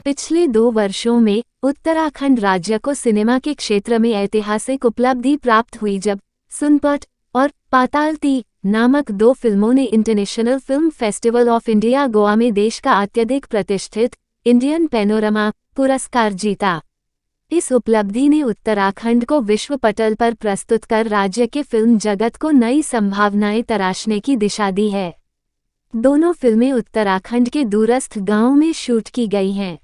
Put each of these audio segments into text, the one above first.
पिछले 2 वर्षों में उत्तराखंड राज्य को सिनेमा के क्षेत्र में ऐतिहासिक उपलब्धि प्राप्त हुई जब सुनपट और पातालती नामक 2 फिल्मों ने international film festival of India Goa में देश का अत्यधिक प्रतिष्ठित इंडियन पैनोरमा पुरस्कार जीता। इस उपलब्धि ने उत्तराखंड को विश्व पटल पर प्रस्तुत कर राज्य के फिल्म जगत को नई संभावनाएं तराशने की दिशा दी है। दोनों फिल्में उत्तराखंड के दूरस्थ गांवों में शूट की गई हैं।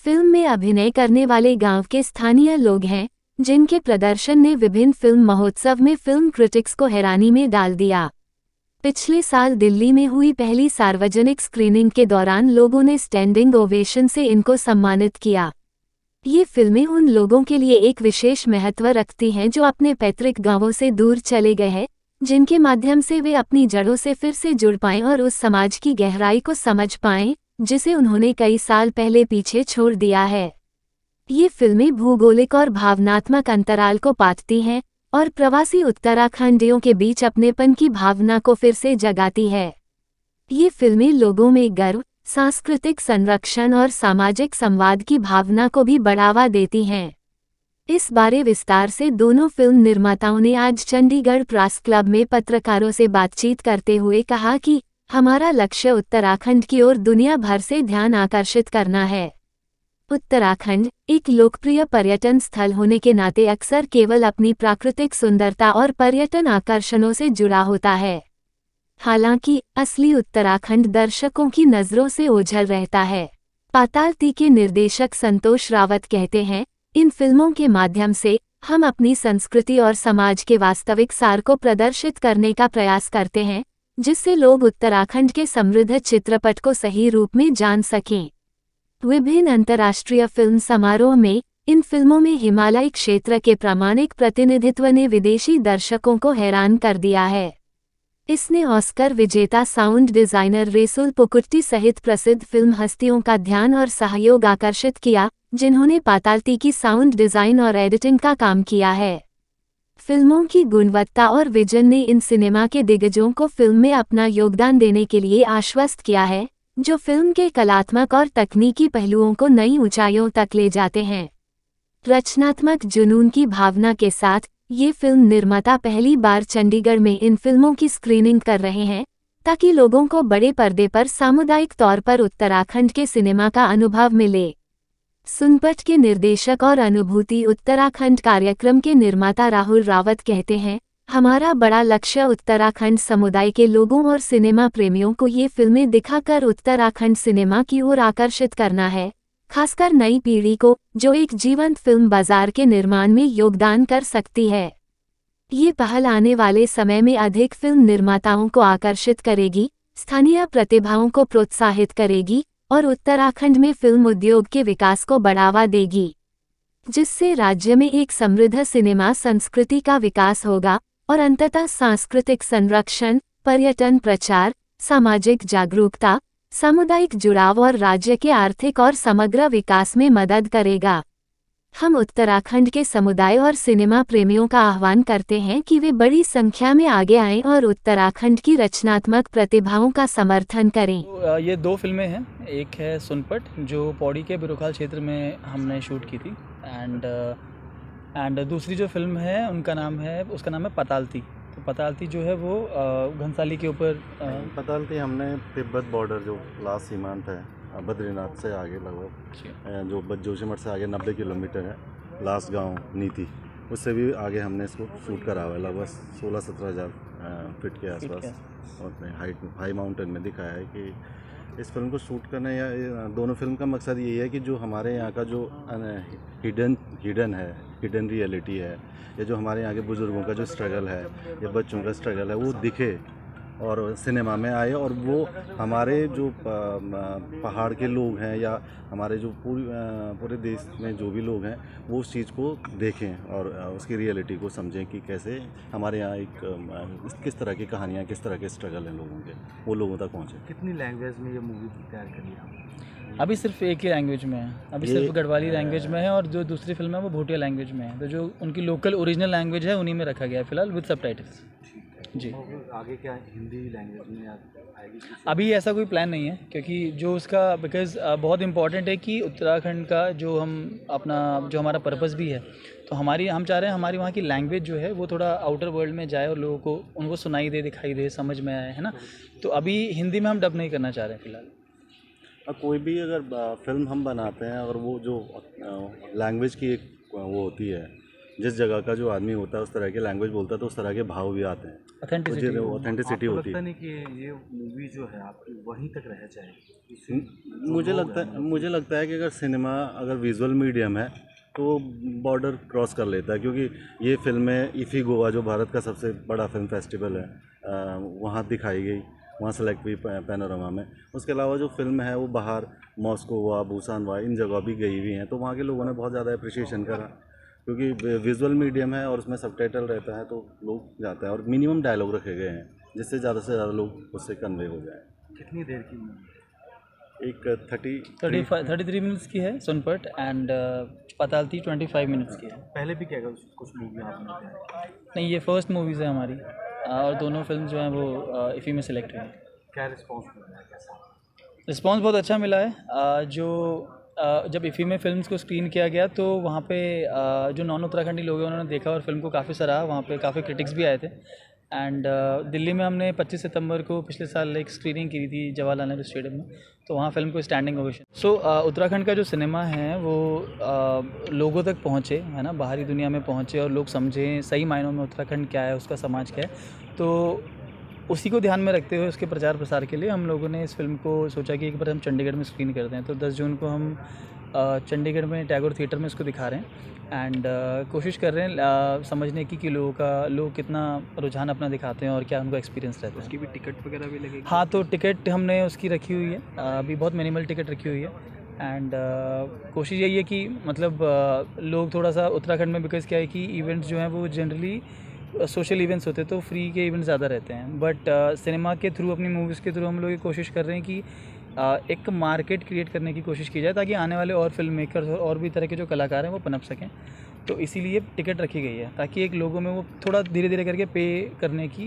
फिल्म में अभिनय करने वाले गांव के स्थानीय लोग हैं, जिनके प्रदर्शन ने विभिन्न फिल्म महोत्सव में फिल्म क्रिटिक्स को हैरानी में डाल दिया। पिछले साल दिल्ली में हुई पहली सार्वजनिक स्क्रीनिंग के दौरान लोगों ने स्टैंडिंग ओवेशन से इनको सम्मानित किया। ये फिल्में उन लोगों के लिए एक विशेष महत्व रखती हैं जो अपने पैतृक गांवों से दूर चले गए हैं, जिनके माध्यम से वे अपनी जड़ों से फिर से जुड़ पाएं और उस समाज की गहराई को समझ पाएं जिसे उन्होंने कई साल पहले पीछे छोड़ दिया है। ये फिल्में भूगोलिक और भावनात्मक अंतराल को पाटती हैं और प्रवासी उत्तराखंडियों के बीच अपनेपन की भावना को फिर से जगाती है। ये फिल्में लोगों में गर्व, सांस्कृतिक संरक्षण और सामाजिक संवाद की भावना को भी बढ़ावा देती हैं। इस बारे विस्तार से दोनों फिल्म निर्माताओं ने आज चंडीगढ़ प्रेस क्लब में पत्रकारों से बातचीत करते हुए कहा कि हमारा लक्ष्य उत्तराखंड की ओर दुनिया भर से ध्यान आकर्षित करना है। उत्तराखंड एक लोकप्रिय पर्यटन स्थल होने के नाते अक्सर केवल अपनी प्राकृतिक सुंदरता और पर्यटन आकर्षणों से जुड़ा होता है। हालांकि असली उत्तराखंड दर्शकों की नज़रों से ओझल रहता है। पातालती के निर्देशक संतोष रावत कहते हैं, इन फिल्मों के माध्यम से हम अपनी संस्कृति और समाज के वास्तविक सार को प्रदर्शित करने का प्रयास करते हैं, जिससे लोग उत्तराखंड के समृद्ध चित्रपट को सही रूप में जान सकें। विभिन्न अंतर्राष्ट्रीय फिल्म समारोह में इन फिल्मों में हिमालयी क्षेत्र के प्रामाणिक प्रतिनिधित्व ने विदेशी दर्शकों को हैरान कर दिया है। इसने ऑस्कर विजेता साउंड डिजाइनर रेसुल पुकुट्टी सहित प्रसिद्ध फिल्म हस्तियों का ध्यान और सहयोग आकर्षित किया, जिन्होंने पातालती की साउंड डिजाइन और एडिटिंग का काम किया है। फिल्मों की गुणवत्ता और विजन ने इन सिनेमा के दिग्गजों को फिल्म में अपना योगदान देने के लिए आश्वस्त किया है, जो फिल्म के कलात्मक और तकनीकी पहलुओं को नई ऊंचाइयों तक ले जाते हैं। रचनात्मक जुनून की भावना के साथ ये फिल्म निर्माता पहली बार चंडीगढ़ में इन फिल्मों की स्क्रीनिंग कर रहे हैं, ताकि लोगों को बड़े पर्दे पर सामुदायिक तौर पर उत्तराखंड के सिनेमा का अनुभव मिले। सुनपट के निर्देशक और अनुभूति उत्तराखंड कार्यक्रम के निर्माता राहुल रावत कहते हैं, हमारा बड़ा लक्ष्य उत्तराखंड समुदाय के लोगों और सिनेमा प्रेमियों को ये फिल्में दिखाकर उत्तराखंड सिनेमा की ओर आकर्षित करना है, खासकर नई पीढ़ी को, जो एक जीवंत फिल्म बाजार के निर्माण में योगदान कर सकती है। ये पहल आने वाले समय में अधिक फिल्म निर्माताओं को आकर्षित करेगी, स्थानीय प्रतिभाओं को प्रोत्साहित करेगी और उत्तराखंड में फिल्म उद्योग के विकास को बढ़ावा देगी, जिससे राज्य में एक समृद्ध सिनेमा संस्कृति का विकास होगा और अंततः सांस्कृतिक संरक्षण, पर्यटन प्रचार, सामाजिक जागरूकता, सामुदायिक जुड़ाव और राज्य के आर्थिक और समग्र विकास में मदद करेगा। हम उत्तराखंड के समुदाय और सिनेमा प्रेमियों का आह्वान करते हैं कि वे बड़ी संख्या में आगे आएं और उत्तराखंड की रचनात्मक प्रतिभाओं का समर्थन करें। ये 2 फिल्में हैं। एक है सुनपट, जो पौड़ी के बिरुखाल क्षेत्र में हमने शूट की थी, एंड दूसरी जो फिल्म है उसका नाम है पातालती। तो पातालती जो है वो घनसाली के ऊपर पातालती हमने तिब्बत बॉर्डर जो लास्ट सीमांत है बद्रीनाथ से आगे लगभग जो जोशीमठ से आगे 90 किलोमीटर है लास्ट गांव नीति, उससे भी आगे हमने इसको शूट करा हुआ है। लगभग 16-17 हज़ार फीट के आसपास और हाई माउंटेन में दिखाया है कि इस फिल्म को शूट करना या दोनों फिल्म का मकसद यही है कि जो हमारे यहाँ का जो हिडन रियलिटी है, या जो हमारे यहाँ के बुज़ुर्गों का जो स्ट्रगल है या बच्चों का स्ट्रगल है वो दिखे और सिनेमा में आए, और वो हमारे जो पहाड़ के लोग हैं या हमारे जो पूरे देश में जो भी लोग हैं वो उस चीज़ को देखें और उसकी रियलिटी को समझें कि कैसे हमारे यहाँ किस तरह की कहानियाँ, किस तरह के स्ट्रगल हैं लोगों के, वो लोगों तक पहुँचे। कितनी लैंग्वेज में ये मूवी तैयार करी आप? अभी सिर्फ एक ही लैंग्वेज में है, अभी सिर्फ गढ़वाली लैंग्वेज में है, और जो दूसरी फिल्म है वो भोटिया लैंग्वेज में है। तो जो उनकी लोकल ओरिजिनल लैंग्वेज है उन्हीं में रखा गया है फिलहाल, विद सबटाइटल्स। जी। और आगे क्या हिंदी लैंग्वेज में आएगी कुछ? अभी ऐसा कोई प्लान नहीं है, क्योंकि जो उसका बिकॉज़ बहुत इम्पॉर्टेंट है कि उत्तराखंड का जो हम अपना जो हमारा पर्पस भी है, तो हम चाह रहे हैं हमारी वहाँ की लैंग्वेज जो है वो थोड़ा आउटर वर्ल्ड में जाए और लोगों को उनको सुनाई दे, दिखाई दे, समझ में आए, है ना। तो अभी हिंदी में हम डब नहीं करना चाह रहे हैं फ़िलहाल। और कोई भी अगर फिल्म हम बनाते हैं और वो जो लैंग्वेज की एक वो होती है, जिस जगह का जो आदमी होता है उस तरह की लैंग्वेज बोलता है तो उस तरह के भाव भी आते हैं, ऑथेंटिसिटी तो ऑथेंटिसिटी आपको होती लगता है। नहीं कि ये मूवी जो है आपकी वहीं तक रह जाएगी? इससे जो मुझे लोग लगता हैं, है मुझे लगता है कि अगर सिनेमा अगर विजुअल मीडियम है तो बॉर्डर क्रॉस कर लेता है, क्योंकि ये फिल्में इफ़ी गोवा जो भारत का सबसे बड़ा फिल्म फेस्टिवल है वहाँ दिखाई गई, वहाँ सेलेक्ट हुई पैनोरमा में। उसके अलावा जो फिल्म है वो बाहर मॉस्को हुआ, बुसान हुआ, इन जगह भी गई हुई हैं, तो वहाँ के लोगों ने बहुत ज़्यादा अप्रिशिएशन करा, क्योंकि विजुअल मीडियम है और उसमें सबटाइटल रहता है तो लोग जाते हैं और मिनिमम डायलॉग रखे गए हैं जिससे ज़्यादा लोग उससे कन्वे हो जाए। कितनी देर की मूवी? एक 33 मिनट्स की है सोनपट, एंड पातालती 25 मिनट्स की है। पहले भी क्या कुछ मूवी आपने तैयार की? नहीं, ये फर्स्ट मूवीज़ है हमारी, और दोनों फिल्म जो हैं वो इफ़ी में सेलेक्ट हुई हैं। क्या रिस्पॉन्स मिल रहा है, कैसा? रिस्पॉन्स बहुत अच्छा मिला है। जब इफ़ी में फ़िल्म्स को स्क्रीन किया गया तो वहाँ पे जो नॉन उत्तराखंडी लोग हैं उन्होंने देखा और फिल्म को काफ़ी सराहा। वहाँ पे काफ़ी क्रिटिक्स भी आए थे। एंड दिल्ली में हमने 25 सितंबर को पिछले साल एक स्क्रीनिंग की थी जवाहरलाल नेहरू स्टेडियम में, तो वहाँ फिल्म को स्टैंडिंग ओवेशन। उत्तराखंड का जो सिनेमा है वो लोगों तक पहुँचे, है ना, बाहरी दुनिया में पहुँचे और लोग समझें सही मायनों में उत्तराखंड क्या है, उसका समाज क्या है। तो उसी को ध्यान में रखते हुए उसके प्रचार प्रसार के लिए हम लोगों ने इस फिल्म को सोचा कि एक बार हम चंडीगढ़ में स्क्रीन करते हैं। तो 10 जून को हम चंडीगढ़ में टैगोर थिएटर में इसको दिखा रहे हैं, एंड कोशिश कर रहे हैं समझने की कि लोग कितना रुझान अपना दिखाते हैं और क्या उनको एक्सपीरियंस रहता है। उसकी भी टिकट वगैरह भी लगेगी? हाँ, तो टिकट हमने उसकी रखी हुई है, अभी बहुत मिनिमल टिकट रखी हुई है। एंड कोशिश यही है कि मतलब लोग थोड़ा सा उत्तराखंड में, बिकॉज़ क्या है कि इवेंट्स जो हैं वो जनरली सोशल इवेंट्स होते हैं तो फ्री के इवेंट्स ज़्यादा रहते हैं, बट सिनेमा के थ्रू, अपनी मूवीज़ के थ्रू हम लोग ये कोशिश कर रहे हैं कि एक मार्केट क्रिएट करने की कोशिश की जाए ताकि आने वाले और फिल्म मेकर्स और भी तरह के जो कलाकार हैं वो पनप सकें। तो इसीलिए टिकट रखी गई है ताकि एक लोगों में वो थोड़ा धीरे धीरे करके पे करने की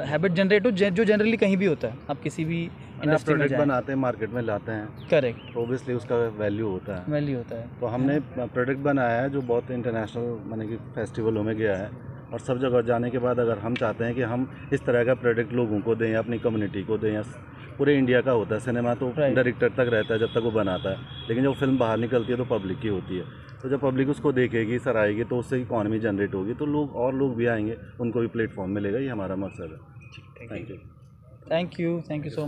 हैबिट जनरेट हो, जो जनरली कहीं भी होता है। आप किसी भी इंडस्ट्री में प्रोडक्ट जाएं, बनाते हैं, मार्केट में लाते हैं, करेक्ट, ऑब्वियसली उसका वैल्यू होता है। वैल्यू होता है। तो हमने प्रोडक्ट बनाया है जो बहुत इंटरनेशनल माने कि फेस्टिवलों में गया है, और सब जगह जाने के बाद अगर हम चाहते हैं कि हम इस तरह का प्रोडक्ट लोगों को दें या अपनी कम्युनिटी को दें, या पूरे इंडिया का होता है सिनेमा तो Right. डायरेक्टर तक रहता है जब तक वो बनाता है, लेकिन जब फिल्म बाहर निकलती है तो पब्लिक की होती है। तो जब पब्लिक उसको देखेगी, सराहेगी, तो उससे इकॉनमी जनरेट होगी, तो लोग भी आएंगे, उनको भी प्लेटफॉर्म मिलेगा। ये हमारा मकसद है। Thank you. Thank you so much.